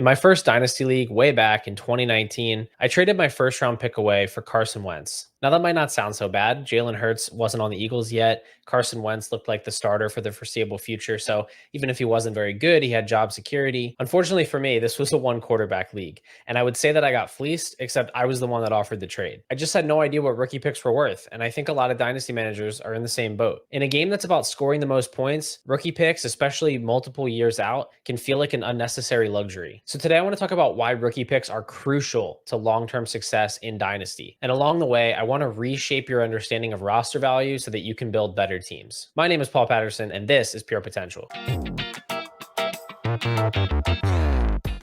my first Dynasty League way back in 2019, I traded my first round pick away for Carson Wentz. Now, that might not sound so bad. Jalen Hurts wasn't on the Eagles yet. Carson Wentz looked like the starter for the foreseeable future. So even if he wasn't very good, he had job security. Unfortunately for me, this was a one quarterback league. And I would say that I got fleeced, except I was the one that offered the trade. I just had no idea what rookie picks were worth. And I think a lot of Dynasty managers are in the same boat. In a game that's about scoring the most points, rookie picks, especially multiple years out, can feel like an unnecessary luxury. So today I want to talk about why rookie picks are crucial to long-term success in Dynasty. And along the way, I want to reshape your understanding of roster value so that you can build better teams. My name is Paul Patterson, and this is Pure Potential.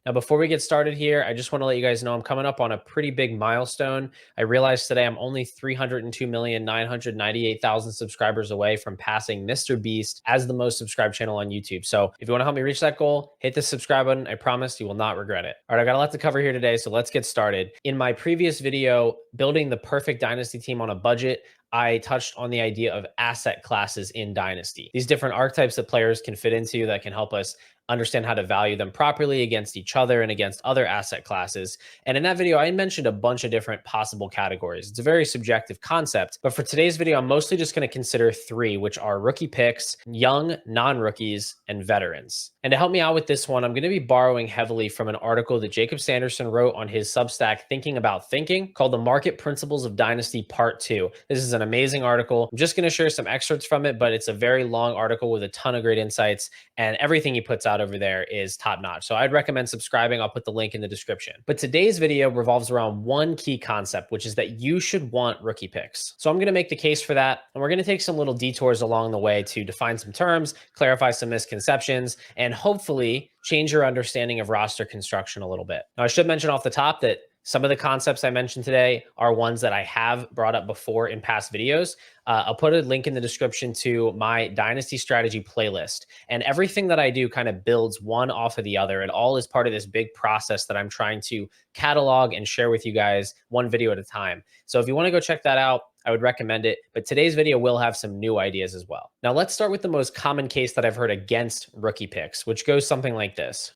Now, before we get started here, I just want to let you guys know I'm coming up on a pretty big milestone. I realized today I'm only 302,998,000 subscribers away from passing Mr. Beast as the most subscribed channel on YouTube. So if you want to help me reach that goal, hit the subscribe button. I promise you will not regret it. All right, I got a lot to cover here today, so let's get started. In my previous video, building the perfect Dynasty team on a budget, I touched on the idea of asset classes in Dynasty. These different archetypes that players can fit into that can help us understand how to value them properly against each other and against other asset classes. And in that video, I mentioned a bunch of different possible categories. It's a very subjective concept, but for today's video, I'm mostly just going to consider three, which are rookie picks, young non-rookies, and veterans. And to help me out with this one, I'm going to be borrowing heavily from an article that Jacob Sanderson wrote on his Substack, Thinking About Thinking, called The Market Principles of Dynasty Part 2. This is an amazing article. I'm just going to share some excerpts from it, but it's a very long article with a ton of great insights, and everything he puts out over there is top notch. So I'd recommend subscribing. I'll put the link in the description. But today's video revolves around one key concept, which is that you should want rookie picks. So I'm going to make the case for that, and we're going to take some little detours along the way to define some terms, clarify some misconceptions, and hopefully change your understanding of roster construction a little bit. Now, I should mention off the top that some of the concepts I mentioned today are ones that I have brought up before in past videos. I'll put a link in the description to my Dynasty strategy playlist. And everything that I do kind of builds one off of the other. It all is part of this big process that I'm trying to catalog and share with you guys one video at a time. So if you want to go check that out, I would recommend it. But today's video will have some new ideas as well. Now, let's start with the most common case that I've heard against rookie picks, which goes something like this.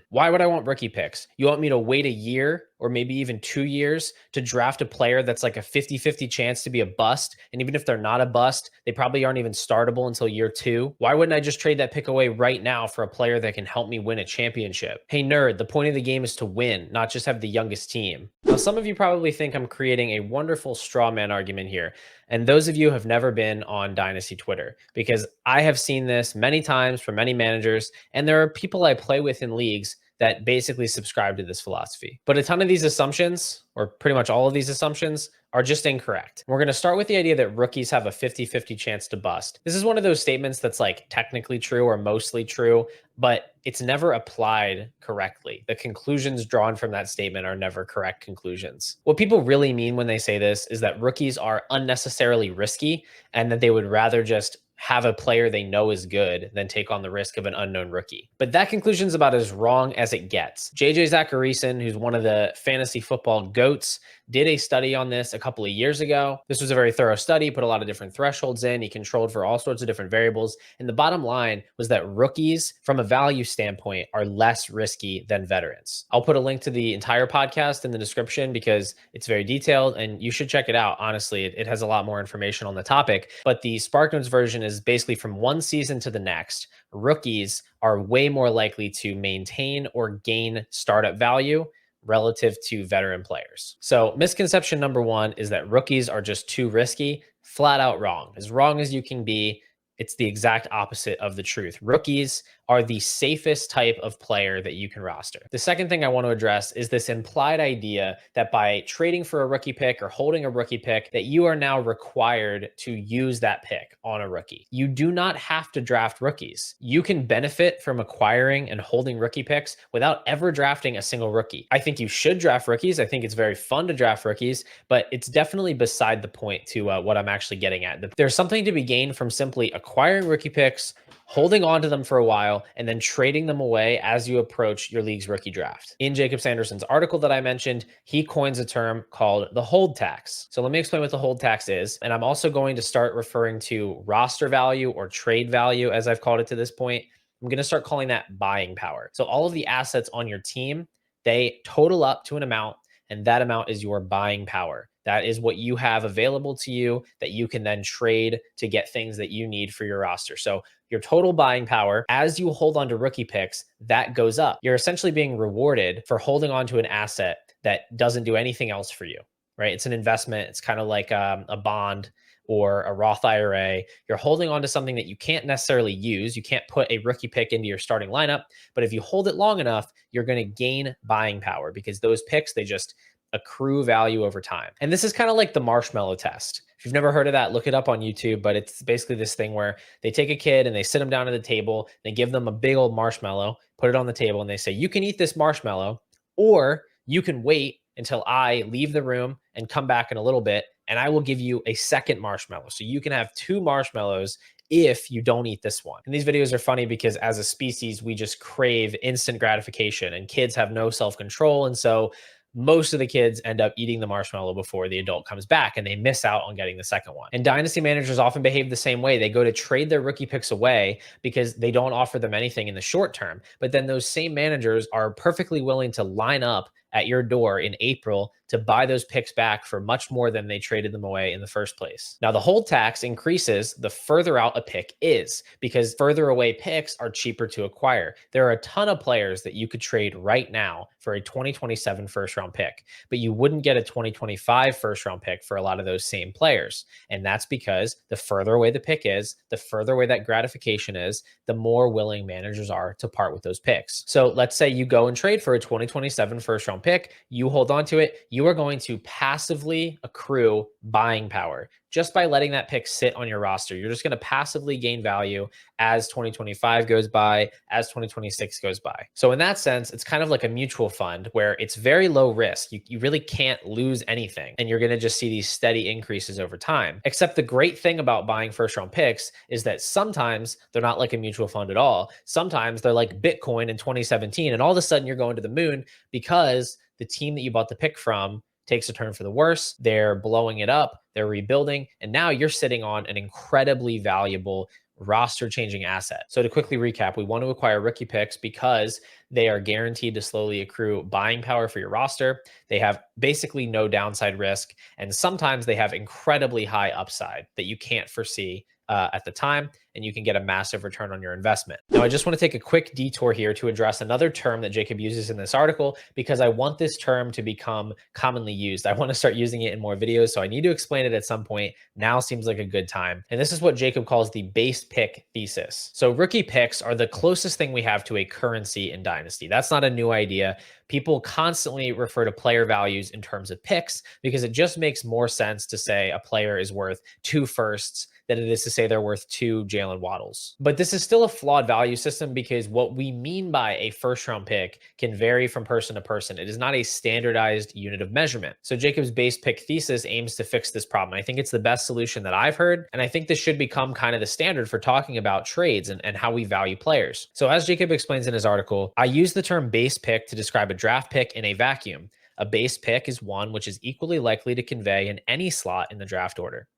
Why would I want rookie picks? You want me to wait a year or maybe even 2 years to draft a player that's like a 50-50 chance to be a bust? And even if they're not a bust, they probably aren't even startable until year 2. Why wouldn't I just trade that pick away right now for a player that can help me win a championship? Hey, nerd, the point of the game is to win, not just have the youngest team. Now, some of you probably think I'm creating a wonderful straw man argument here. And those of you have never been on Dynasty Twitter, because I have seen this many times from many managers, and there are people I play with in leagues that basically subscribe to this philosophy. But a ton of these assumptions, or pretty much all of these assumptions, are just incorrect. We're going to start with the idea that rookies have a 50-50 chance to bust. This is one of those statements that's like technically true or mostly true, but it's never applied correctly. The conclusions drawn from that statement are never correct conclusions. What people really mean when they say this is that rookies are unnecessarily risky and that they would rather just have a player they know is good than take on the risk of an unknown rookie. But that conclusion is about as wrong as it gets. JJ Zacharyson, who's one of the fantasy football GOATs, did a study on this a couple of years ago. This was a very thorough study, put a lot of different thresholds in. He controlled for all sorts of different variables. And the bottom line was that rookies, from a value standpoint, are less risky than veterans. I'll put a link to the entire podcast in the description because it's very detailed and you should check it out. Honestly, it has a lot more information on the topic, but the SparkNotes version is basically from one season to the next. Rookies are way more likely to maintain or gain startup value relative to veteran players. So misconception number one is that rookies are just too risky. Flat out wrong. As wrong as you can be. It's the exact opposite of the truth. Rookies are the safest type of player that you can roster. The second thing I want to address is this implied idea that by trading for a rookie pick or holding a rookie pick, that you are now required to use that pick on a rookie. You do not have to draft rookies. You can benefit from acquiring and holding rookie picks without ever drafting a single rookie. I think you should draft rookies. I think it's very fun to draft rookies, but it's definitely beside the point to what I'm actually getting at. There's something to be gained from simply acquiring rookie picks, holding on to them for a while, and then trading them away as you approach your league's rookie draft. In Jacob Sanderson's article that I mentioned, he coins a term called the hold tax. So let me explain what the hold tax is. And I'm also going to start referring to roster value or trade value, as I've called it to this point, I'm going to start calling that buying power. So all of the assets on your team, they total up to an amount, and that amount is your buying power. That is what you have available to you that you can then trade to get things that you need for your roster. So your total buying power, as you hold on to rookie picks, that goes up. You're essentially being rewarded for holding on to an asset that doesn't do anything else for you, right? It's an investment. It's kind of like a bond or a Roth IRA. You're holding on to something that you can't necessarily use. You can't put a rookie pick into your starting lineup, but if you hold it long enough, you're going to gain buying power because those picks, they just accrue value over time. And this is kind of like the marshmallow test. If you've never heard of that, look it up on YouTube, but it's basically this thing where they take a kid and they sit them down at the table, they give them a big old marshmallow, put it on the table, and they say, you can eat this marshmallow, or you can wait until I leave the room and come back in a little bit, and I will give you a second marshmallow. So you can have two marshmallows if you don't eat this one. And these videos are funny because as a species, we just crave instant gratification, and kids have no self-control. And so most of the kids end up eating the marshmallow before the adult comes back, and they miss out on getting the second one. And dynasty managers often behave the same way. They go to trade their rookie picks away because they don't offer them anything in the short term. But then those same managers are perfectly willing to line up at your door in April to buy those picks back for much more than they traded them away in the first place. Now, the hold tax increases the further out a pick is, because further away picks are cheaper to acquire. There are a ton of players that you could trade right now for a 2027 first round pick, but you wouldn't get a 2025 first round pick for a lot of those same players. And that's because the further away the pick is, the further away that gratification is, the more willing managers are to part with those picks. So let's say you go and trade for a 2027 first round pick, you hold on to it, you are going to passively accrue buying power just by letting that pick sit on your roster. You're just going to passively gain value as 2025 goes by, as 2026 goes by. So in that sense, it's kind of like a mutual fund where it's very low risk. You really can't lose anything, and you're going to just see these steady increases over time. Except the great thing about buying first round picks is that sometimes they're not like a mutual fund at all. Sometimes they're like Bitcoin in 2017, and all of a sudden you're going to the moon because the team that you bought the pick from takes a turn for the worse. They're blowing it up, they're rebuilding, and now you're sitting on an incredibly valuable roster changing asset. So to quickly recap, we want to acquire rookie picks because they are guaranteed to slowly accrue buying power for your roster. They have basically no downside risk, and sometimes they have incredibly high upside that you can't foresee at the time, and you can get a massive return on your investment. Now, I just want to take a quick detour here to address another term that Jacob uses in this article, because I want this term to become commonly used. I want to start using it in more videos, so I need to explain it at some point. Now seems like a good time. And this is what Jacob calls the base pick thesis. So rookie picks are the closest thing we have to a currency in Dynasty. That's not a new idea. People constantly refer to player values in terms of picks because it just makes more sense to say a player is worth 2 firsts than it is to say they're worth 2 Jalen Waddles. But this is still a flawed value system because what we mean by a first round pick can vary from person to person. It is not a standardized unit of measurement. So Jacob's base pick thesis aims to fix this problem. I think it's the best solution that I've heard. And I think this should become kind of the standard for talking about trades and how we value players. So as Jacob explains in his article, I use the term base pick to describe a draft pick in a vacuum. A base pick is one which is equally likely to convey in any slot in the draft order.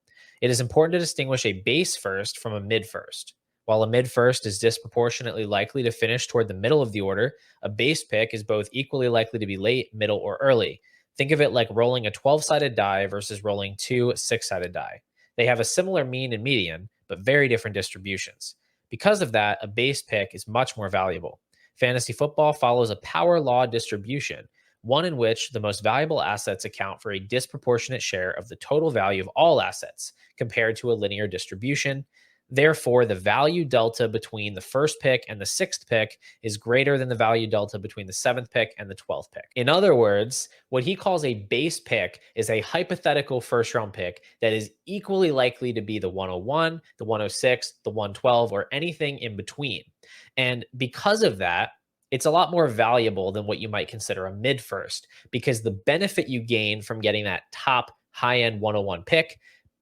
It is important to distinguish a base first from a mid first. While a mid first is disproportionately likely to finish toward the middle of the order, a base pick is both equally likely to be late, middle, or early. Think of it like rolling a 12-sided die versus rolling 2 6-sided die. They have a similar mean and median, but very different distributions. Because of that, a base pick is much more valuable. Fantasy football follows a power law distribution, one in which the most valuable assets account for a disproportionate share of the total value of all assets compared to a linear distribution. Therefore, the value delta between the first pick and the 6th pick is greater than the value delta between the 7th pick and the 12th pick. In other words, what he calls a base pick is a hypothetical first round pick that is equally likely to be the 101, the 106, the 112, or anything in between. And because of that, it's a lot more valuable than what you might consider a mid first, because the benefit you gain from getting that top high-end 101 pick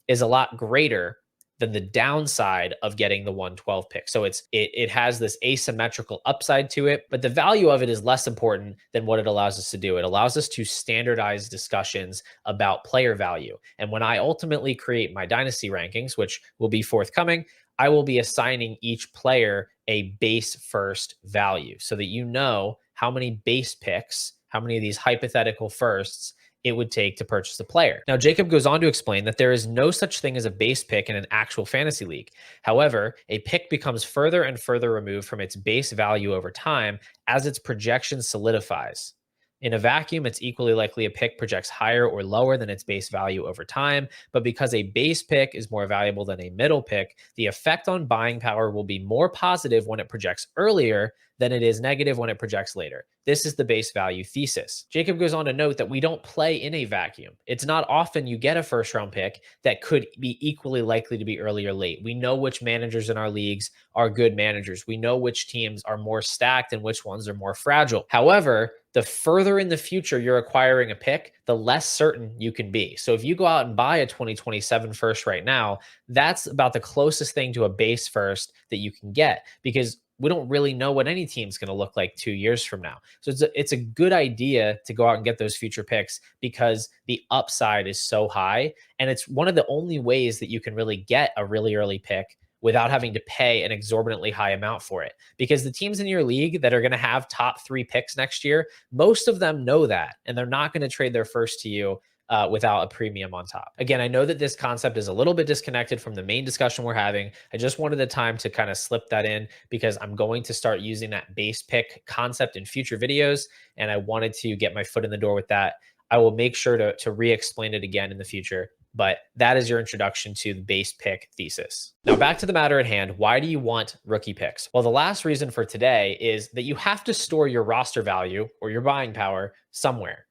is a lot greater than the downside of getting the 112 pick. So it has this asymmetrical upside to it, but the value of it is less important than what it allows us to do. It allows us to standardize discussions about player value. And when I ultimately create my dynasty rankings, which will be forthcoming, I will be assigning each player a base first value so that you know how many base picks, how many of these hypothetical firsts it would take to purchase a player. Now, Jacob goes on to explain that there is no such thing as a base pick in an actual fantasy league. However, a pick becomes further and further removed from its base value over time as its projection solidifies. In a vacuum, it's equally likely a pick projects higher or lower than its base value over time, but because a base pick is more valuable than a middle pick, the effect on buying power will be more positive when it projects earlier than it is negative when it projects later. This is the base value thesis. Jacob goes on to note that we don't play in a vacuum. It's not often you get a first round pick that could be equally likely to be early or late. We know which managers in our leagues are good managers. We know which teams are more stacked and which ones are more fragile. However, the further in the future you're acquiring a pick, the less certain you can be. So if you go out and buy a 2027 first right now, that's about the closest thing to a base first that you can get, because we don't really know what any team's going to look like 2 years from now. So it's a good idea to go out and get those future picks because the upside is so high. And it's one of the only ways that you can really get a really early pick without having to pay an exorbitantly high amount for it. Because the teams in your league that are going to have top 3 picks next year, most of them know that, and they're not going to trade their first to you without a premium on top. Again, I know that this concept is a little bit disconnected from the main discussion we're having. I just wanted the time to kind of slip that in because I'm going to start using that base pick concept in future videos, and I wanted to get my foot in the door with that. I will make sure to re-explain it again in the future. But that is your introduction to the base pick thesis. Now, back to the matter at hand. Why do you want rookie picks? Well, the last reason for today is that you have to store your roster value or your buying power somewhere.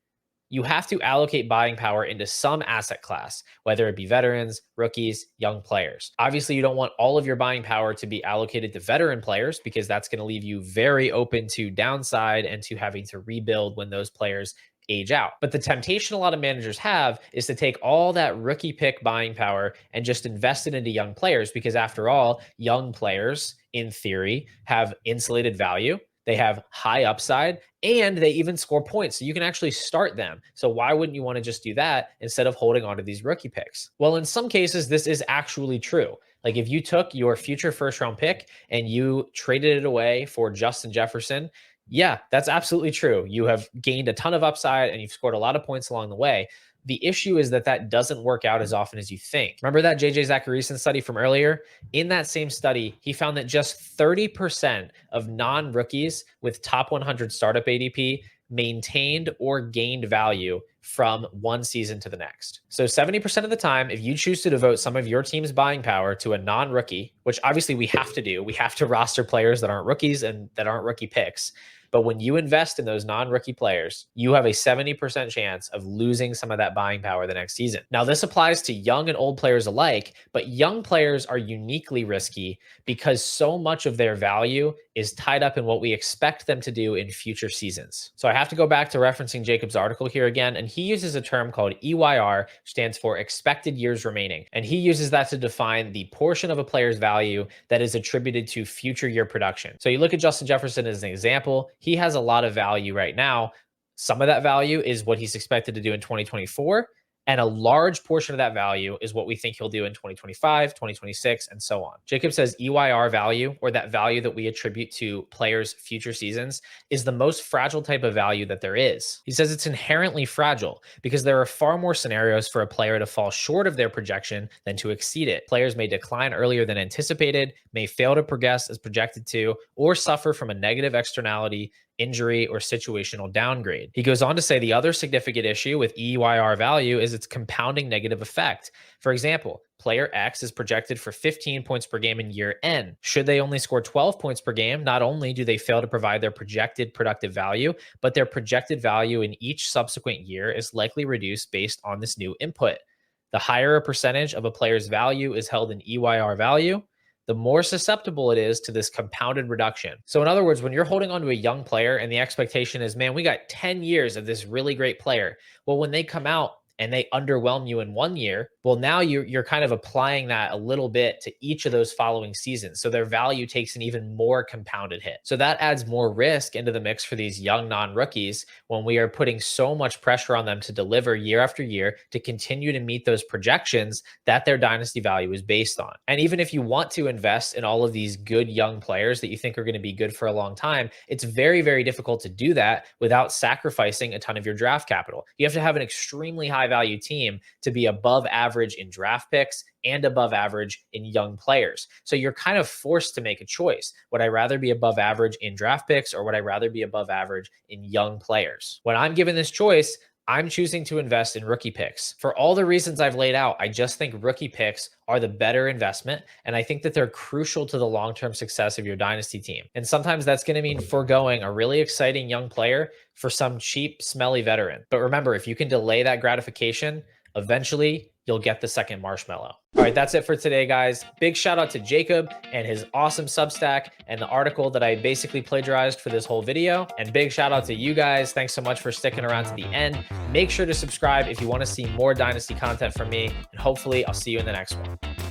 You have to allocate buying power into some asset class, whether it be veterans, rookies, young players. Obviously, you don't want all of your buying power to be allocated to veteran players because that's going to leave you very open to downside and to having to rebuild when those players age out. But the temptation a lot of managers have is to take all that rookie pick buying power and just invest it into young players, because after all, young players, in theory, have insulated value. They have high upside and they even score points. So you can actually start them. So why wouldn't you want to just do that instead of holding on to these rookie picks? Well, in some cases, this is actually true. Like if you took your future first round pick and you traded it away for Justin Jefferson, yeah, that's absolutely true. You have gained a ton of upside and you've scored a lot of points along the way. The issue is that that doesn't work out as often as you think. Remember that JJ Zacharyson study from earlier? In that same study, he found that just 30% of non-rookies with top 100 startup ADP maintained or gained value from one season to the next. So 70% of the time, if you choose to devote some of your team's buying power to a non-rookie, which obviously we have to do, we have to roster players that aren't rookies and that aren't rookie picks. But when you invest in those non-rookie players, you have a 70% chance of losing some of that buying power the next season. Now, this applies to young and old players alike, but young players are uniquely risky because so much of their value is tied up in what we expect them to do in future seasons. So I have to go back to referencing Jacob's article here again, and he uses a term called EYR, which stands for expected years remaining. And he uses that to define the portion of a player's value that is attributed to future year production. So you look at Justin Jefferson as an example. He has a lot of value right now. Some of that value is what he's expected to do in 2024. And a large portion of that value is what we think he'll do in 2025, 2026, and so on. Jacob says EYR value, or that value that we attribute to players' future seasons, is the most fragile type of value that there is. He says it's inherently fragile because there are far more scenarios for a player to fall short of their projection than to exceed it. Players may decline earlier than anticipated, may fail to progress as projected to, or suffer from a negative externality, injury, or situational downgrade. He goes on to say the other significant issue with EYR value is its compounding negative effect. For example, player X is projected for 15 points per game in year N. Should they only score 12 points per game, not only do they fail to provide their projected productive value, but their projected value in each subsequent year is likely reduced based on this new input. The higher a percentage of a player's value is held in EYR value, the more susceptible it is to this compounded reduction. So in other words, when you're holding on to a young player and the expectation is, man, we got 10 years of this really great player. Well, when they come out and they underwhelm you in one year, well, now you're kind of applying that a little bit to each of those following seasons. So their value takes an even more compounded hit. So that adds more risk into the mix for these young non-rookies when we are putting so much pressure on them to deliver year after year to continue to meet those projections that their dynasty value is based on. And even if you want to invest in all of these good young players that you think are going to be good for a long time, it's very, very difficult to do that without sacrificing a ton of your draft capital. You have to have an extremely high value team to be above average in draft picks and above average in young players. So you're kind of forced to make a choice. Would I rather be above average in draft picks, or would I rather be above average in young players? When I'm given this choice, I'm choosing to invest in rookie picks. For all the reasons I've laid out, I just think rookie picks are the better investment. And I think that they're crucial to the long-term success of your dynasty team. And sometimes that's going to mean foregoing a really exciting young player for some cheap, smelly veteran. But remember, if you can delay that gratification, eventually you'll get the second marshmallow. All right, that's it for today, guys. Big shout out to Jacob and his awesome Substack and the article that I basically plagiarized for this whole video. And big shout out to you guys. Thanks so much for sticking around to the end. Make sure to subscribe if you want to see more Dynasty content from me. And hopefully I'll see you in the next one.